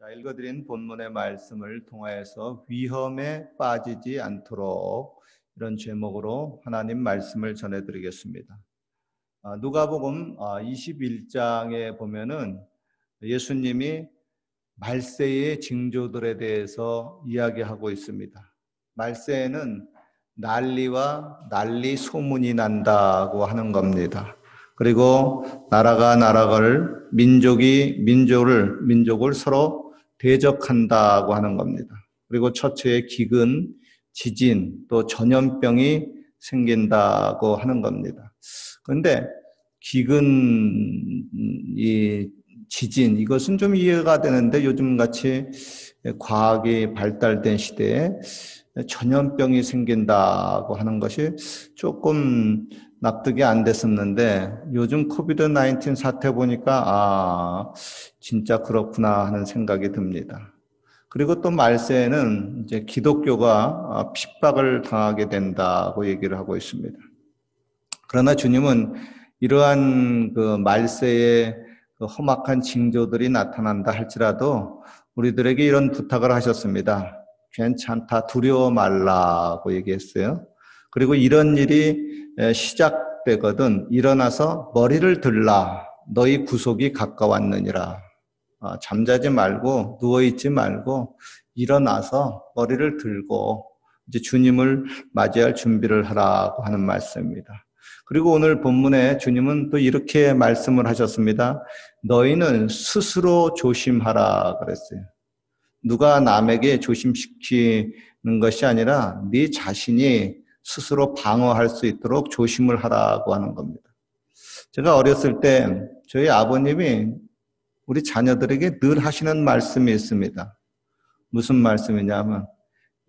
자, 읽어드린 본문의 말씀을 통하여서 위험에 빠지지 않도록 이런 제목으로 하나님 말씀을 전해드리겠습니다. 누가복음 21장에 보면은 예수님이 말세의 징조들에 대해서 이야기하고 있습니다. 말세에는 난리와 난리 소문이 난다고 하는 겁니다. 그리고 나라가 나라를, 민족이 민족을 서로 대적한다고 하는 겁니다. 그리고 처처에 기근, 지진, 또 전염병이 생긴다고 하는 겁니다. 그런데 기근, 지진, 이것은 좀 이해가 되는데 요즘같이 과학이 발달된 시대에 전염병이 생긴다고 하는 것이 조금 납득이 안 됐었는데 요즘 코비드-19 사태 보니까 진짜 그렇구나 하는 생각이 듭니다. 그리고 또 말세에는 이제 기독교가 핍박을 당하게 된다고 얘기를 하고 있습니다. 그러나 주님은 이러한 그 말세의 그 험악한 징조들이 나타난다 할지라도 우리들에게 이런 부탁을 하셨습니다. 괜찮다, 두려워 말라고 얘기했어요. 그리고 이런 일이 시작되거든 일어나서 머리를 들라, 너희 구속이 가까웠느니라. 잠자지 말고 누워있지 말고 일어나서 머리를 들고 이제 주님을 맞이할 준비를 하라고 하는 말씀입니다. 그리고 오늘 본문에 주님은 또 이렇게 말씀을 하셨습니다. 너희는 스스로 조심하라 그랬어요. 누가 남에게 조심시키는 것이 아니라 네 자신이 스스로 방어할 수 있도록 조심을 하라고 하는 겁니다. 제가 어렸을 때 저희 아버님이 우리 자녀들에게 늘 하시는 말씀이 있습니다. 무슨 말씀이냐면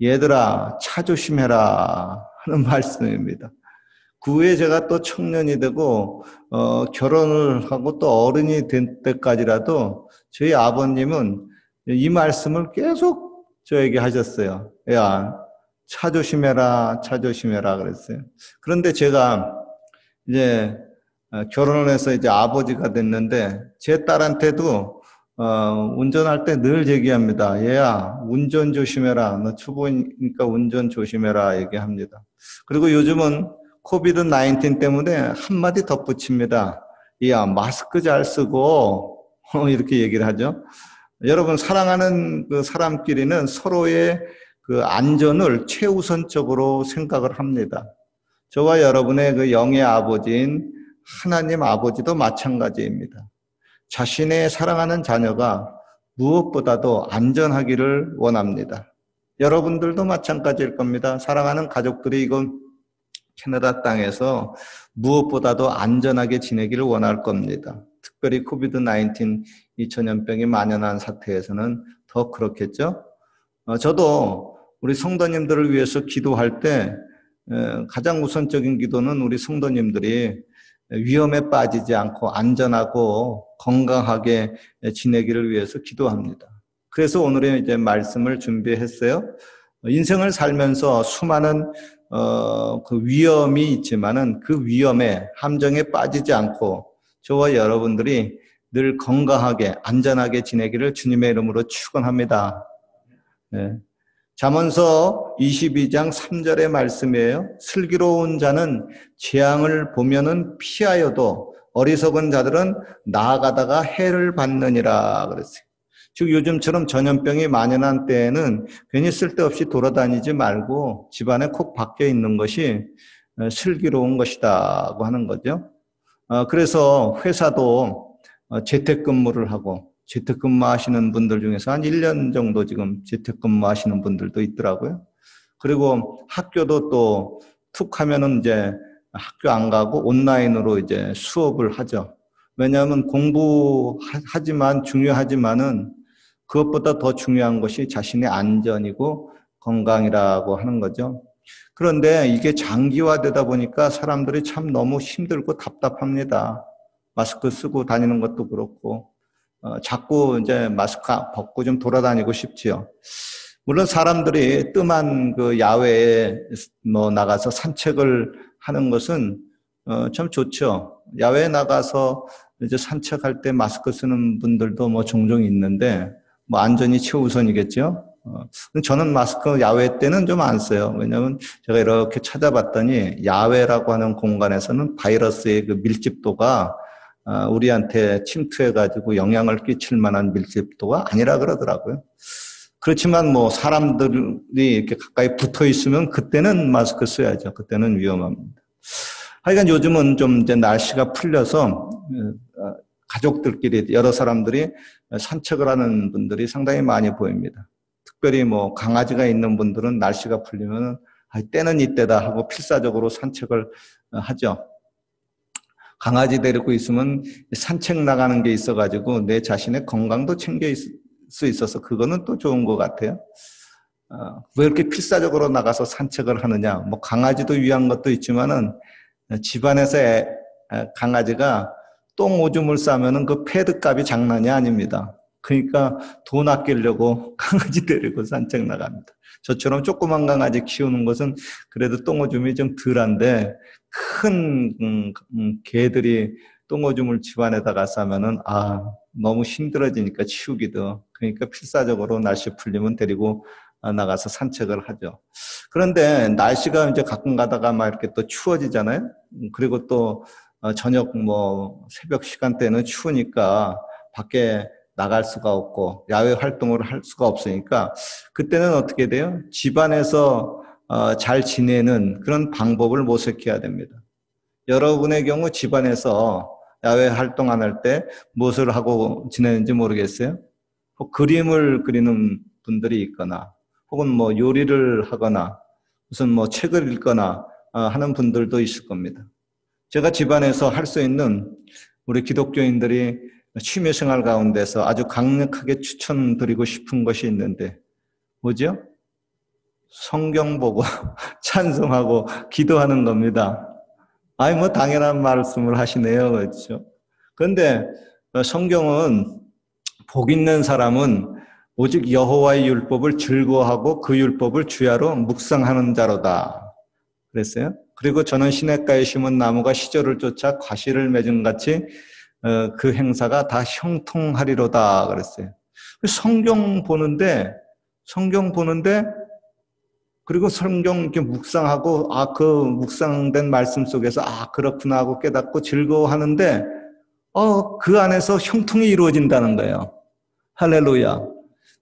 얘들아 차 조심해라 하는 말씀입니다. 그 후에 제가 또 청년이 되고 결혼을 하고 또 어른이 된 때까지라도 저희 아버님은 이 말씀을 계속 저에게 하셨어요. 야, 차 조심해라, 차 조심해라 그랬어요. 그런데 제가 이제 결혼을 해서 이제 아버지가 됐는데 제 딸한테도 운전할 때 늘 얘기합니다. 얘야, 운전 조심해라. 너 초보니까 운전 조심해라 얘기합니다. 그리고 요즘은 코비드-19 때문에 한마디 덧붙입니다. 야, 마스크 잘 쓰고 이렇게 얘기를 하죠. 여러분, 사랑하는 그 사람끼리는 서로의 그 안전을 최우선적으로 생각을 합니다. 저와 여러분의 그 영의 아버지인 하나님 아버지도 마찬가지입니다. 자신의 사랑하는 자녀가 무엇보다도 안전하기를 원합니다. 여러분들도 마찬가지일 겁니다. 사랑하는 가족들이 이건 캐나다 땅에서 무엇보다도 안전하게 지내기를 원할 겁니다. 특별히 코비드-19 이 전염병이 만연한 사태에서는 더 그렇겠죠. 저도 우리 성도님들을 위해서 기도할 때 가장 우선적인 기도는 우리 성도님들이 위험에 빠지지 않고 안전하고 건강하게 지내기를 위해서 기도합니다. 그래서 오늘의 이제 말씀을 준비했어요. 인생을 살면서 수많은 그 위험이 있지만은 그 위험에 함정에 빠지지 않고 저와 여러분들이 늘 건강하게 안전하게 지내기를 주님의 이름으로 축원합니다. 네. 잠언서 22장 3절의 말씀이에요. 슬기로운 자는 재앙을 보면은 피하여도 어리석은 자들은 나아가다가 해를 받느니라 그랬어요. 즉 요즘처럼 전염병이 만연한 때에는 괜히 쓸데없이 돌아다니지 말고 집안에 콕 박혀 있는 것이 슬기로운 것이다고 하는 거죠. 그래서 회사도 재택근무를 하고 재택근무 하시는 분들 중에서 한 1년 정도 지금 재택근무 하시는 분들도 있더라고요. 그리고 학교도 또 툭 하면은 이제 학교 안 가고 온라인으로 이제 수업을 하죠. 왜냐하면 공부하지만 중요하지만은 그것보다 더 중요한 것이 자신의 안전이고 건강이라고 하는 거죠. 그런데 이게 장기화되다 보니까 사람들이 참 너무 힘들고 답답합니다. 마스크 쓰고 다니는 것도 그렇고, 자꾸 이제 마스크 벗고 좀 돌아다니고 싶지요. 물론 사람들이 뜸한 그 야외에 나가서 산책을 하는 것은 참 좋죠. 야외에 나가서 이제 산책할 때 마스크 쓰는 분들도 종종 있는데 뭐 안전이 최우선이겠죠. 저는 마스크 야외 때는 좀 안 써요. 왜냐하면 제가 이렇게 찾아봤더니 야외라고 하는 공간에서는 바이러스의 그 밀집도가 우리한테 침투해가지고 영향을 끼칠 만한 밀집도가 아니라 그러더라고요. 그렇지만 뭐 사람들이 이렇게 가까이 붙어 있으면 그때는 마스크 써야죠. 그때는 위험합니다. 하여간 요즘은 좀 이제 날씨가 풀려서 가족들끼리 여러 사람들이 산책을 하는 분들이 상당히 많이 보입니다. 특별히 뭐 강아지가 있는 분들은 날씨가 풀리면 때는 이때다 하고 필사적으로 산책을 하죠. 강아지 데리고 있으면 산책 나가는 게 있어가지고 내 자신의 건강도 챙길 수 있어서 그거는 또 좋은 것 같아요. 왜 이렇게 필사적으로 나가서 산책을 하느냐? 뭐 강아지도 위한 것도 있지만은 집안에서 강아지가 똥 오줌을 싸면은 그 패드 값이 장난이 아닙니다. 그러니까 돈 아끼려고 강아지 데리고 산책 나갑니다. 저처럼 조그만 강아지 키우는 것은 그래도 똥 오줌이 좀 덜한데 큰 개들이 똥 오줌을 집안에다가 싸면은 너무 힘들어지니까 치우기도. 그러니까 필사적으로 날씨 풀리면 데리고 나가서 산책을 하죠. 그런데 날씨가 이제 가끔 가다가 막 이렇게 또 추워지잖아요. 그리고 또 저녁 뭐 새벽 시간대는 추우니까 밖에 나갈 수가 없고 야외 활동을 할 수가 없으니까 그때는 어떻게 돼요? 집안에서 잘 지내는 그런 방법을 모색해야 됩니다. 여러분의 경우 집안에서 야외 활동 안 할 때 무엇을 하고 지내는지 모르겠어요? 그림을 그리는 분들이 있거나 혹은 뭐 요리를 하거나 무슨 뭐 책을 읽거나 하는 분들도 있을 겁니다. 제가 집안에서 할 수 있는 우리 기독교인들이 취미생활 가운데서 아주 강력하게 추천드리고 싶은 것이 있는데 뭐죠? 성경 보고 찬송하고 기도하는 겁니다. 뭐 당연한 말씀을 하시네요. 그렇죠? 그런데 성경은 복 있는 사람은 오직 여호와의 율법을 즐거워하고 그 율법을 주야로 묵상하는 자로다. 그랬어요. 그리고 저는 시냇가에 심은 나무가 시절을 쫓아 과실을 맺은 같이 그 행사가 다 형통하리로다. 그랬어요. 성경 보는데 그리고 성경 이렇게 묵상하고 그 묵상된 말씀 속에서 그렇구나 하고 깨닫고 즐거워하는데 그 안에서 형통이 이루어진다는 거예요. 할렐루야.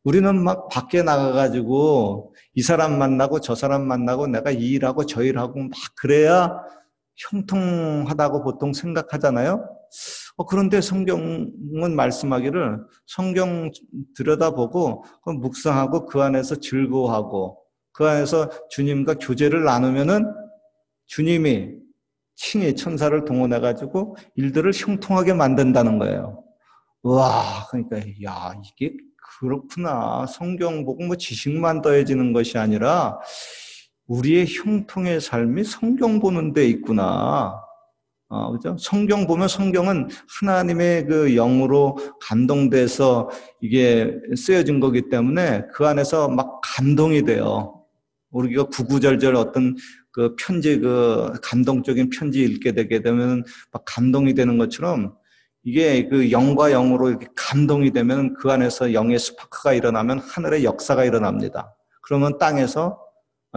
우리는 막 밖에 나가가지고 이 사람 만나고 저 사람 만나고 내가 이 일하고 저 일하고 막 그래야 형통하다고 보통 생각하잖아요. 그런데 성경은 말씀하기를 성경 들여다보고 묵상하고 그 안에서 즐거워하고 그 안에서 주님과 교제를 나누면은 주님이 친히 천사를 동원해가지고 일들을 형통하게 만든다는 거예요. 와, 그러니까 이게 그렇구나. 성경 보고 뭐 지식만 더해지는 것이 아니라 우리의 형통의 삶이 성경 보는 데 있구나. 그죠? 성경 보면 성경은 하나님의 그 영으로 감동돼서 이게 쓰여진 거기 때문에 그 안에서 막 감동이 돼요. 우리가 구구절절 어떤 그 편지, 그 감동적인 편지 읽게 되게 되면 막 감동이 되는 것처럼 이게 그 영과 영으로 이렇게 감동이 되면 그 안에서 영의 스파크가 일어나면 하늘의 역사가 일어납니다. 그러면 땅에서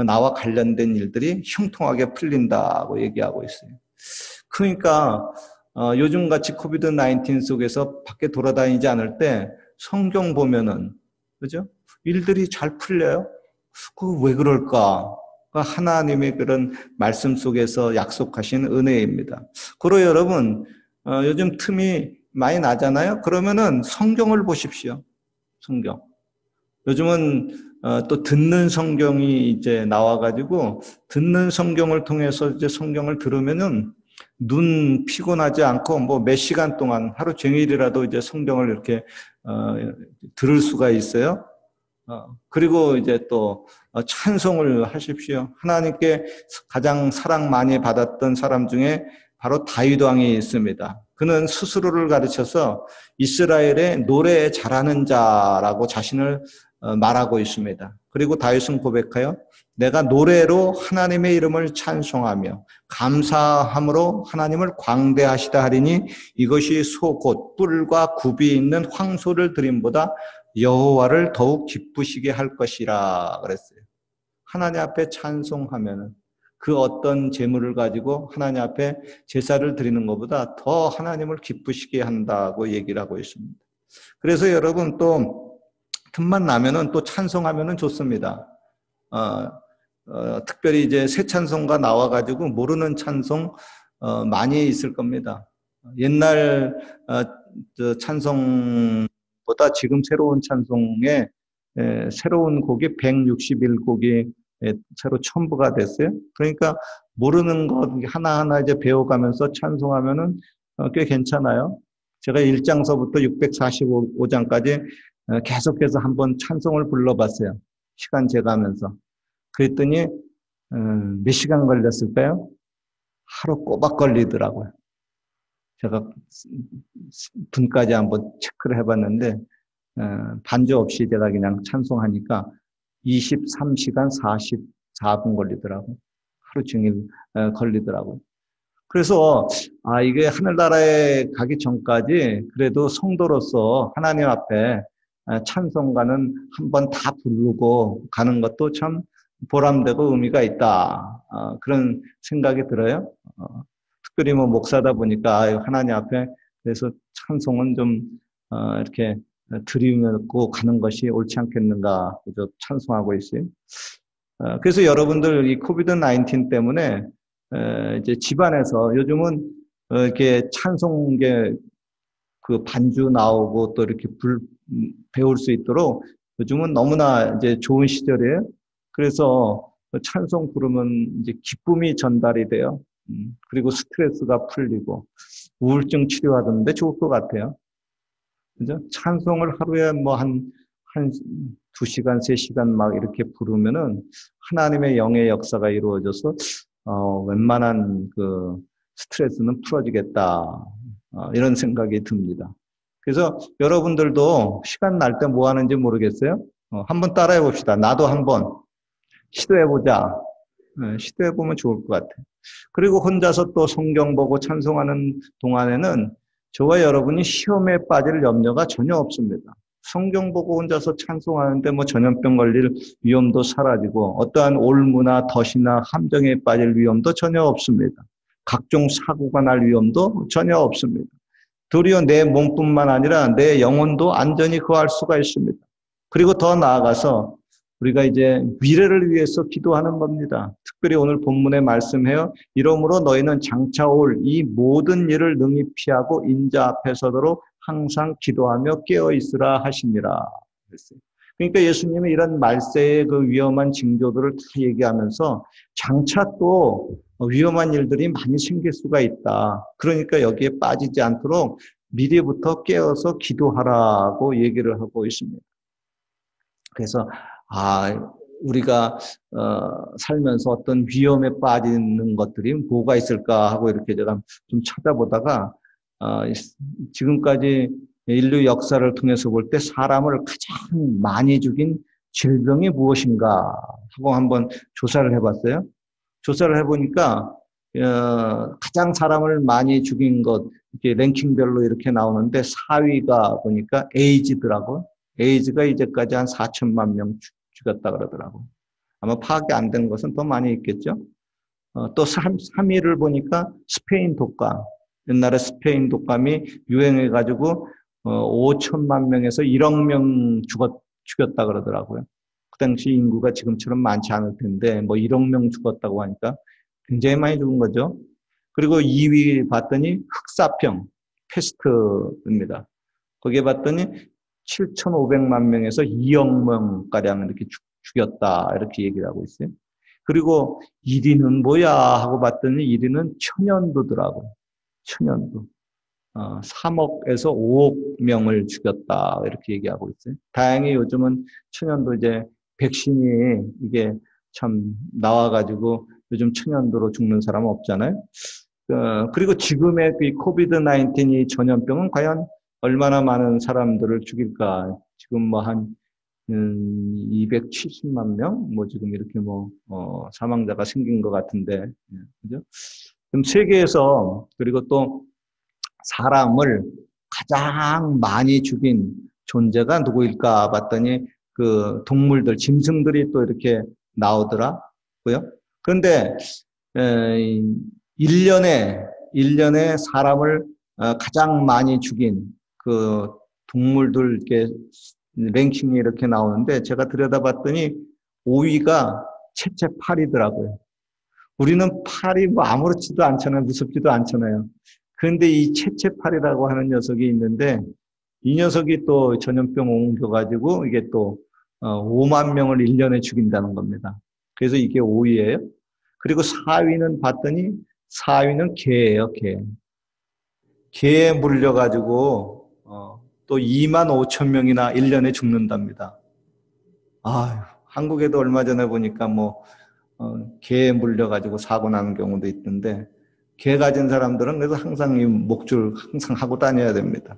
나와 관련된 일들이 형통하게 풀린다고 얘기하고 있어요. 그러니까 요즘같이 코비드-19 속에서 밖에 돌아다니지 않을 때 성경 보면은 그죠? 일들이 잘 풀려요. 왜 그럴까? 하나님의 그런 말씀 속에서 약속하신 은혜입니다. 그리고 여러분 요즘 틈이 많이 나잖아요. 그러면은 성경을 보십시오. 성경. 요즘은 또 듣는 성경이 이제 나와가지고 듣는 성경을 통해서 이제 성경을 들으면은 눈 피곤하지 않고 뭐 몇 시간 동안 하루 종일이라도 이제 성경을 이렇게 들을 수가 있어요. 그리고 이제 또 찬송을 하십시오. 하나님께 가장 사랑 많이 받았던 사람 중에 바로 다윗 왕이 있습니다. 그는 스스로를 가르쳐서 이스라엘의 노래 잘하는 자라고 자신을 말하고 있습니다. 그리고 다윗은 고백하여 내가 노래로 하나님의 이름을 찬송하며 감사함으로 하나님을 광대하시다 하리니 이것이 소 곧 뿔과 굽이 있는 황소를 드림보다 여호와를 더욱 기쁘시게 할 것이라 그랬어요. 하나님 앞에 찬송하면은 그 어떤 재물을 가지고 하나님 앞에 제사를 드리는 것보다 더 하나님을 기쁘시게 한다고 얘기를 하고 있습니다. 그래서 여러분 또 틈만 나면은 또 찬송하면은 좋습니다. 특별히 이제 새 찬송가 나와가지고 모르는 찬송 많이 있을 겁니다. 옛날 찬송보다 지금 새로운 찬송에 새로운 곡이 161곡이 새로 첨부가 됐어요. 그러니까 모르는 것 하나하나 이제 배워가면서 찬송하면은 꽤 괜찮아요. 제가 1장서부터 645장까지 계속해서 한번 찬송을 불러봤어요. 시간 재가면서. 그랬더니 몇 시간 걸렸을까요? 하루 꼬박 걸리더라고요. 제가 분까지 한번 체크를 해봤는데 반주 없이 제가 그냥 찬송하니까 23시간 44분 걸리더라고요. 하루 종일 걸리더라고요. 그래서 이게 하늘나라에 가기 전까지 그래도 성도로서 하나님 앞에 찬송가는 한번 다 부르고 가는 것도 참 보람되고 의미가 있다. 그런 생각이 들어요. 특별히 뭐 목사다 보니까 하나님 앞에 그래서 찬송은 좀 이렇게 드리고 가는 것이 옳지 않겠는가 그저 찬송하고 있어요. 그래서 여러분들 이 코비드 19 때문에 이제 집안에서 요즘은 이렇게 찬송계 그 반주 나오고 또 이렇게 배울 수 있도록 요즘은 너무나 이제 좋은 시절이에요. 그래서 찬송 부르면 이제 기쁨이 전달이 돼요. 그리고 스트레스가 풀리고 우울증 치료하던데 좋을 것 같아요. 그죠? 찬송을 하루에 뭐 한 2시간, 3시간 막 이렇게 부르면은 하나님의 영의 역사가 이루어져서 웬만한 그 스트레스는 풀어지겠다. 이런 생각이 듭니다. 그래서 여러분들도 시간 날 때 뭐 하는지 모르겠어요? 한번 따라해 봅시다. 나도 한번 시도해 보자. 시도해 보면 좋을 것 같아요. 그리고 혼자서 또 성경 보고 찬송하는 동안에는 저와 여러분이 시험에 빠질 염려가 전혀 없습니다. 성경 보고 혼자서 찬송하는데 뭐 전염병 걸릴 위험도 사라지고 어떠한 올무나 덫이나 함정에 빠질 위험도 전혀 없습니다. 각종 사고가 날 위험도 전혀 없습니다. 도리어 내 몸뿐만 아니라 내 영혼도 안전히 거할 수가 있습니다. 그리고 더 나아가서 우리가 이제 미래를 위해서 기도하는 겁니다. 특별히 오늘 본문에 말씀해요. 이러므로 너희는 장차 올 이 모든 일을 능히 피하고 인자 앞에 서도록 항상 기도하며 깨어 있으라 하시니라. 그랬어요. 그러니까 예수님이 이런 말세의 그 위험한 징조들을 다 얘기하면서 장차 또 위험한 일들이 많이 생길 수가 있다. 그러니까 여기에 빠지지 않도록 미리부터 깨어서 기도하라고 얘기를 하고 있습니다. 그래서 우리가 살면서 어떤 위험에 빠지는 것들이 뭐가 있을까 하고 이렇게 제가 좀 찾아보다가 지금까지 인류 역사를 통해서 볼 때 사람을 가장 많이 죽인 질병이 무엇인가 하고 한번 조사를 해봤어요. 조사를 해보니까 가장 사람을 많이 죽인 것 이렇게 랭킹별로 이렇게 나오는데 4위가 보니까 에이즈더라고. 에이즈가 이제까지 한 4천만 명 죽였다 그러더라고. 아마 파악이 안 된 것은 더 많이 있겠죠. 또 3위를 보니까 스페인 독감. 옛날에 스페인 독감이 유행해가지고 5천만 명에서 1억 명 죽였다 그러더라고요. 그 당시 인구가 지금처럼 많지 않을 텐데 뭐 1억 명 죽었다고 하니까 굉장히 많이 죽은 거죠. 그리고 2위 봤더니 흑사병, 패스트입니다. 거기에 봤더니 7,500만 명에서 2억 명가량 이렇게 죽였다. 이렇게 얘기를 하고 있어요. 그리고 1위는 뭐야 하고 봤더니 1위는 천연두더라고요. 천연두. 3억에서 5억 명을 죽였다. 이렇게 얘기하고 있어요. 다행히 요즘은 천연두 이제 백신이 이게 참 나와가지고 요즘 천연두로 죽는 사람은 없잖아요. 그리고 지금의 이 코비드 19이 전염병은 과연 얼마나 많은 사람들을 죽일까? 지금 뭐 한 270만 명? 뭐 지금 이렇게 사망자가 생긴 것 같은데, 그죠? 그럼 세계에서 그리고 또 사람을 가장 많이 죽인 존재가 누구일까 봤더니 그 동물들, 짐승들이 또 이렇게 나오더라고요. 그런데 1년에 사람을 가장 많이 죽인 그 동물들 이렇게 랭킹이 이렇게 나오는데 제가 들여다봤더니 5위가 채채파리더라고요. 우리는 파리 뭐 아무렇지도 않잖아요. 무섭지도 않잖아요. 그런데 이 채채파리라고 하는 녀석이 있는데 이 녀석이 또 전염병 옮겨가지고 이게 또 5만 명을 1년에 죽인다는 겁니다. 그래서 이게 5위예요. 그리고 4위는 봤더니 4위는 개예요, 개. 개에 물려가지고 또 2만 5천 명이나 1년에 죽는답니다. 아유, 한국에도 얼마 전에 보니까 뭐 개에 물려가지고 사고 나는 경우도 있던데 개 가진 사람들은 그래서 항상 이 목줄 항상 하고 다녀야 됩니다.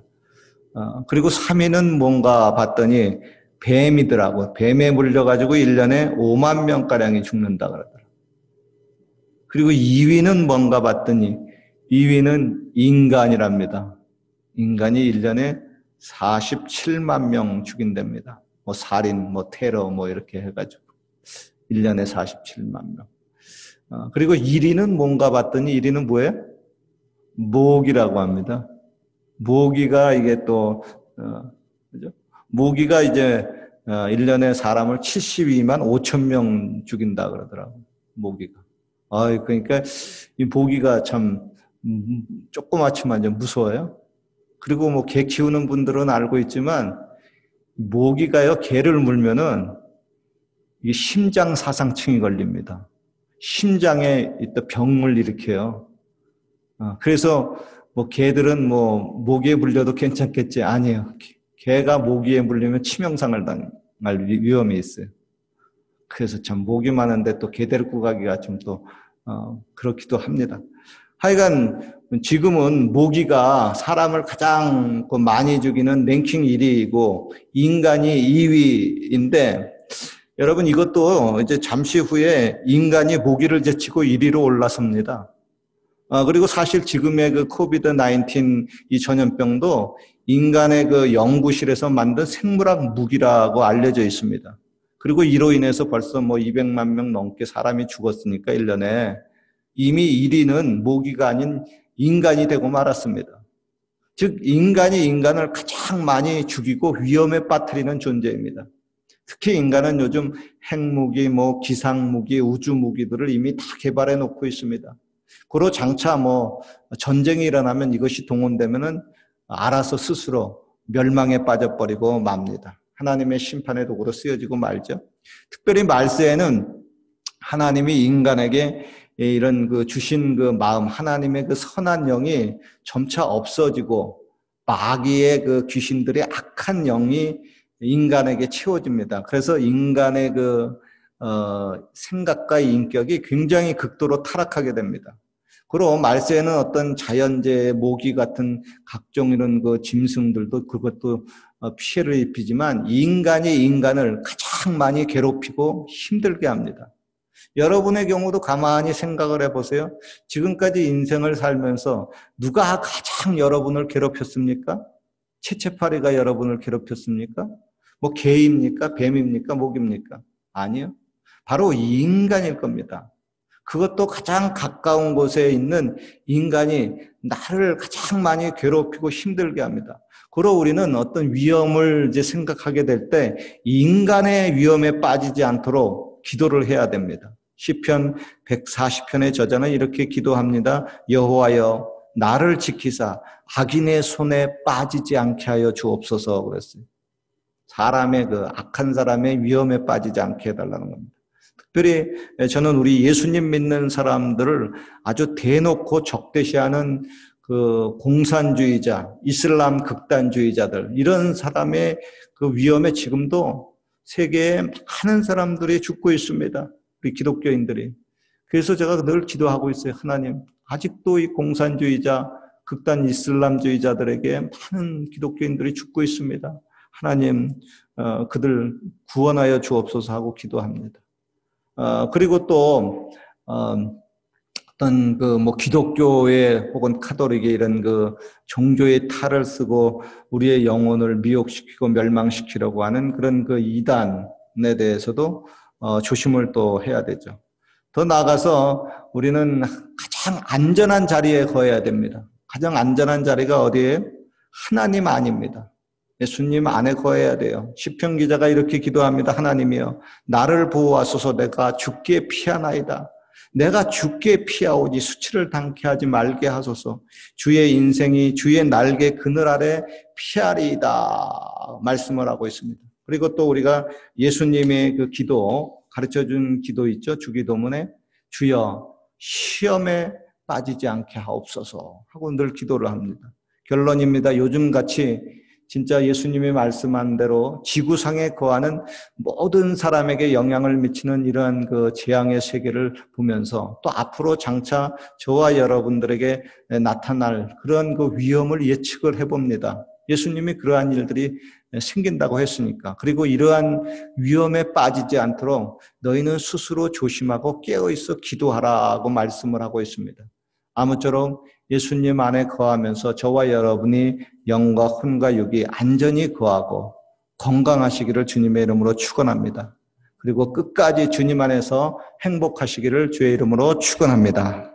그리고 3위는 뭔가 봤더니 뱀이더라고. 뱀에 물려가지고 1년에 5만 명가량이 죽는다 그러더라고요. 그리고 2위는 뭔가 봤더니 2위는 인간이랍니다. 인간이 1년에 47만 명 죽인답니다. 뭐 살인, 뭐 테러, 뭐 이렇게 해가지고 1년에 47만 명. 그리고 1위는 뭔가 봤더니 1위는 뭐예요? 모기라고 합니다. 모기가 이게 또 그죠? 모기가 이제 1년에 사람을 72만 5천 명 죽인다 그러더라고요. 모기가. 그러니까 이 모기가 참 조그맣지만 좀 무서워요. 그리고 뭐 개 키우는 분들은 알고 있지만 모기가요, 개를 물면은 이게 심장 사상층이 걸립니다. 심장에 있던 병을 일으켜요. 그래서 뭐 개들은 뭐 모기에 물려도 괜찮겠지. 아니에요. 개가 모기에 물리면 치명상을 당할 위험이 있어요. 그래서 참 모기 많은데 또 개 데리고 가기가 좀 또 그렇기도 합니다. 하여간 지금은 모기가 사람을 가장 많이 죽이는 랭킹 1위이고 인간이 2위인데 여러분 이것도 이제 잠시 후에 인간이 모기를 제치고 1위로 올라섭니다. 그리고 사실 지금의 그 코비드 19 이 전염병도 인간의 그 연구실에서 만든 생물학 무기라고 알려져 있습니다. 그리고 이로 인해서 벌써 뭐 200만 명 넘게 사람이 죽었으니까 1년에 이미 1위는 모기가 아닌 인간이 되고 말았습니다. 즉 인간이 인간을 가장 많이 죽이고 위험에 빠뜨리는 존재입니다. 특히 인간은 요즘 핵무기, 뭐 기상무기, 우주무기들을 이미 다 개발해 놓고 있습니다. 그로 장차 뭐 전쟁이 일어나면 이것이 동원되면은 알아서 스스로 멸망에 빠져버리고 맙니다. 하나님의 심판의 도구로 쓰여지고 말죠. 특별히 말세에는 하나님이 인간에게 이런 그 주신 그 마음, 하나님의 그 선한 영이 점차 없어지고 마귀의 그 귀신들의 악한 영이 인간에게 채워집니다. 그래서 인간의 그 생각과 인격이 굉장히 극도로 타락하게 됩니다. 그리고 말세에는 어떤 자연재해, 모기 같은 각종 이런 그 짐승들도 그것도 피해를 입히지만 인간이 인간을 가장 많이 괴롭히고 힘들게 합니다. 여러분의 경우도 가만히 생각을 해보세요. 지금까지 인생을 살면서 누가 가장 여러분을 괴롭혔습니까? 채채파리가 여러분을 괴롭혔습니까? 뭐 개입니까? 뱀입니까? 모기입니까? 아니요. 바로 인간일 겁니다. 그것도 가장 가까운 곳에 있는 인간이 나를 가장 많이 괴롭히고 힘들게 합니다. 그러고 우리는 어떤 위험을 이제 생각하게 될 때 인간의 위험에 빠지지 않도록 기도를 해야 됩니다. 시편 140편의 저자는 이렇게 기도합니다. 여호와여 나를 지키사 악인의 손에 빠지지 않게 하여 주옵소서 그랬어요. 사람의 그 악한 사람의 위험에 빠지지 않게 해달라는 겁니다. 특별히 저는 우리 예수님 믿는 사람들을 아주 대놓고 적대시하는 그 공산주의자, 이슬람 극단주의자들 이런 사람의 그 위험에 지금도 세계에 많은 사람들이 죽고 있습니다. 우리 기독교인들이. 그래서 제가 늘 기도하고 있어요. 하나님, 아직도 이 공산주의자, 극단 이슬람주의자들에게 많은 기독교인들이 죽고 있습니다. 하나님, 그들 구원하여 주옵소서 하고 기도합니다. 그리고 또 어떤 그 뭐 기독교의 혹은 카톨릭의 이런 그 종교의 탈을 쓰고 우리의 영혼을 미혹시키고 멸망시키려고 하는 그런 그 이단에 대해서도 조심을 또 해야 되죠. 더 나아가서 우리는 가장 안전한 자리에 거해야 됩니다. 가장 안전한 자리가 어디예요? 하나님 안입니다. 예수님 안에 거해야 돼요. 시편 기자가 이렇게 기도합니다. 하나님이여 나를 보호하소서. 내가 죽게 피하나이다. 내가 죽게 피하오니 수치를 당케 하지 말게 하소서. 주의 인생이 주의 날개 그늘 아래 피하리이다 말씀을 하고 있습니다. 그리고 또 우리가 예수님의 그 기도 가르쳐준 기도 있죠. 주기도문에 주여 시험에 빠지지 않게 하옵소서 하고 늘 기도를 합니다. 결론입니다. 요즘같이 진짜 예수님이 말씀한 대로 지구상에 거하는 모든 사람에게 영향을 미치는 이러한 그 재앙의 세계를 보면서 또 앞으로 장차 저와 여러분들에게 나타날 그런 그 위험을 예측을 해봅니다. 예수님이 그러한 일들이 생긴다고 했으니까. 그리고 이러한 위험에 빠지지 않도록 너희는 스스로 조심하고 깨어있어 기도하라고 말씀을 하고 있습니다. 아무쪼록 예수님 안에 거하면서 저와 여러분이 영과 혼과 육이 안전히 거하고 건강하시기를 주님의 이름으로 축원합니다. 그리고 끝까지 주님 안에서 행복하시기를 주의 이름으로 축원합니다.